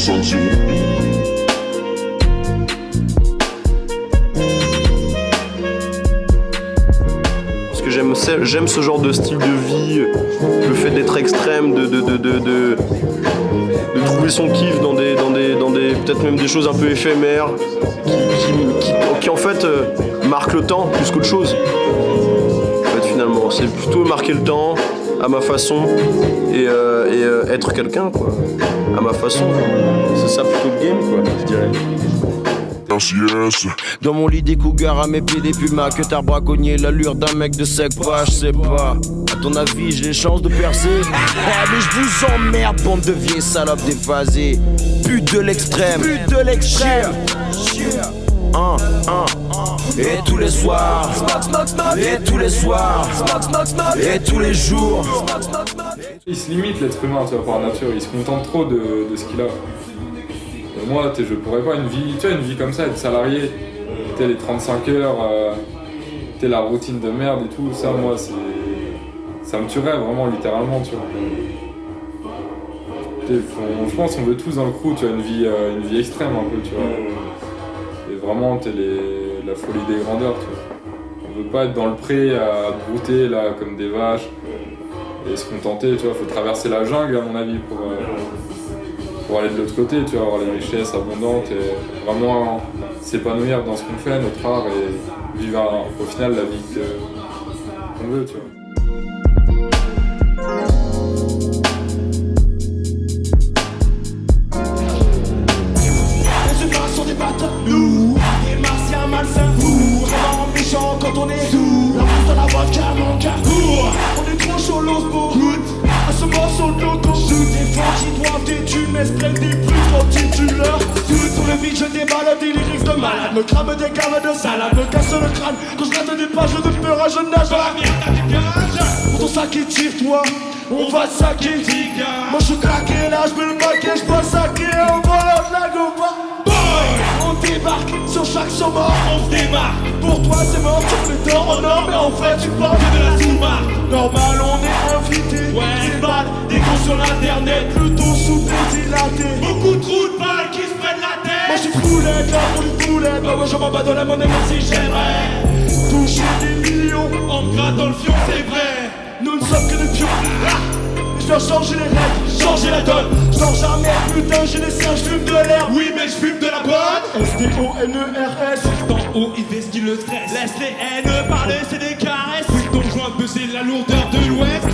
5-0. Parce que j'aime ce genre de style de vie, le fait d'être extrême, de trouver son kiff dans des peut-être même des choses un peu éphémères, qui en fait marquent le temps plus qu'autre chose. En fait, finalement, c'est plutôt marquer le temps à ma façon et être quelqu'un, quoi, à ma façon. C'est ça plutôt le game, quoi, je dirais. Yes. Dans mon lit des cougars à mes pieds des pumas. Que t'as braconnier l'allure d'un mec de sec pas, je sais pas. À ton avis j'ai les chances de percer? Mais je vous emmerde, bande de vieilles salopes déphasées. Pute de l'extrême, pute de l'extrême. Et tous les soirs, et tous les soirs, et tous les jours. Il se limite l'être humain, tu vois, par nature. Il se contente trop de ce qu'il a. Et moi, je pourrais pas une vie comme ça, être salarié, les 35 heures, la routine de merde et tout. Ça, moi, ça me tuerait vraiment, littéralement, tu vois. Je pense qu'on veut tous dans le crew, tu vois, une vie extrême un peu, tu vois. Et vraiment, la folie des grandeurs, tu vois. On veut pas être dans le pré à brouter là comme des vaches et se contenter, tu vois. Faut traverser la jungle à mon avis pour aller de l'autre côté, tu vois, avoir les richesses abondantes et vraiment s'épanouir dans ce qu'on fait, notre art, et vivre au final la vie qu'on veut, tu vois. Les humains sont des bâtards lourds, des martiens malsains, fous. On va méchant quand on est sourd. La pousse dans la vodka, mon carrefour. On est trop chaud, l'os pour goûte. À ce morceau de loco, sous des fonds qui doivent t'études, mais se prennent des plus gros titulaires. Sur le beat, je déballe des lyrics de malade. Me crame des caves de salade, me casse le crâne. Quand je rate des pages de peur, je nage dans la merde à des garages. Pour ton sac et tire-toi, on va saquer. Moi je suis claqué, là je mets le paquet, je passe saquer, on va la goba. On débarque sur chaque sommet, on se démarque. Pour toi c'est mort, tu fais tort en or, mais en fait tu parles de la sous-marque. Normal on est invité, c'est mal, des cons sur l'internet, plutôt sous-dilaté. Beaucoup de trous de balles qui se prennent la tête. Moi je suis foulette, là pour une foulette. Bah ouais je m'en bats dans la monnaie même si j'aimerais toucher des millions en me grattant le fion, c'est vrai. Nous ne sommes que des pions. Je dois changer les règles, changer la donne. Je dors jamais, putain, j'ai les siens, je fume de l'air. Oui, mais je fume de la bonne. S-D-O-N-E-R-S. Dans haut, investit le stress. Laisse les haines parler, c'est des caresses. Fume ton joint, baiser la lourdeur de l'ouest.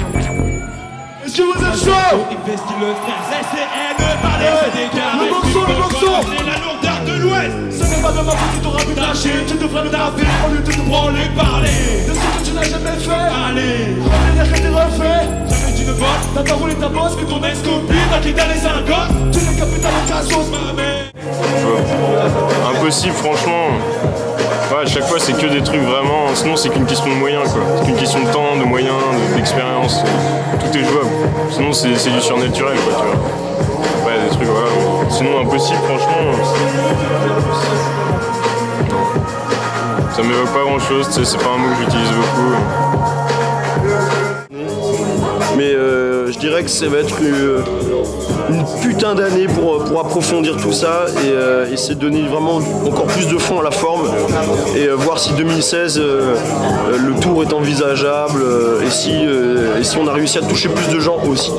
Est-ce que vous êtes chaud? Investit le stress. Laisse les haines parler, c'est des caresses. Le morceau, c'est la lourdeur de l'ouest. Ce n'est pas de ma faute, tu t'auras pu lâcher. Tu devrais me taper au lieu de te branler, parler de ce que tu n'as jamais fait. Allez, revenez que t'es refait. Tu ne votes, t'as pas roulé ta bosse, que ton ex-copine t'a quitté les un gosse. Tu n'es capitaine de ta sauce, ma mère. Impossible, franchement. Ouais, à chaque fois c'est que des trucs vraiment, sinon c'est qu'une question de moyens, quoi. C'est qu'une question de temps, de moyens, d'expérience. Tout est jouable. Sinon c'est du surnaturel, quoi, tu vois. Ouais, des trucs, voilà. Sinon impossible, franchement. Ça m'évoque pas grand chose, tu sais, c'est pas un mot que j'utilise beaucoup. Mais je dirais que ça va être une putain d'année pour approfondir tout ça et c'est donner vraiment encore plus de fond à la forme et voir si 2016 le tour est envisageable et si on a réussi à toucher plus de gens aussi.